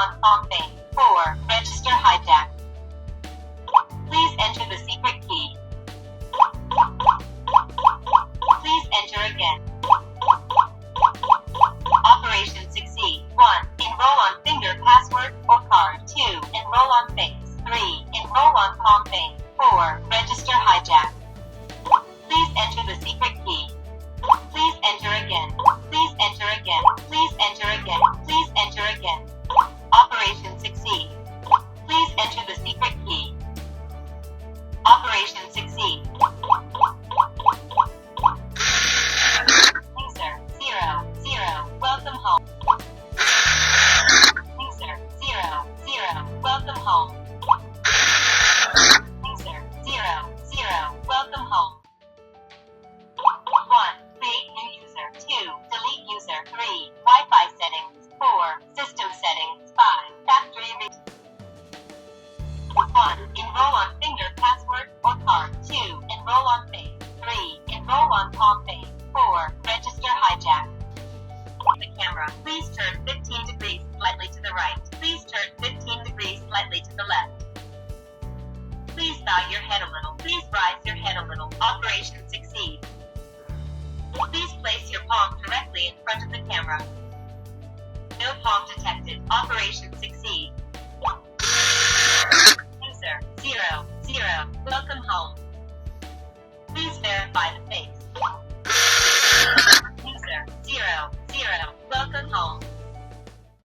on palm vein. 4. Register hijack. Please enter the secret key. Please enter again. Operation succeed. 1. Enroll on finger password or card. 2. Enroll on face. 3. Enroll on palm vein. 4. Register hijack. Please enter the secret key. Please enter again. Please enter again. Please enter again. Please enter again. Operation succeed. Please enter the secret key. Operation succeed. User 0, welcome home. User 0, welcome home. User 0, welcome home. 1. Create new user. 2. Delete user. 3. Wi-Fi settings. 4. System settings. 5. Factory reset. 1. Enroll on finger password or card. 2. Enroll on face. 3. Enroll on palm vein. 4. Register hijack. The camera. Please turn 15 degrees slightly to the right. Please turn 15 degrees slightly to the left. Please bow your head a little. Please rise your head a little. Operation succeed. Please place your palm directly in front of the camera. No palm detected. Operation succeed. User 0, welcome home. Please verify the face.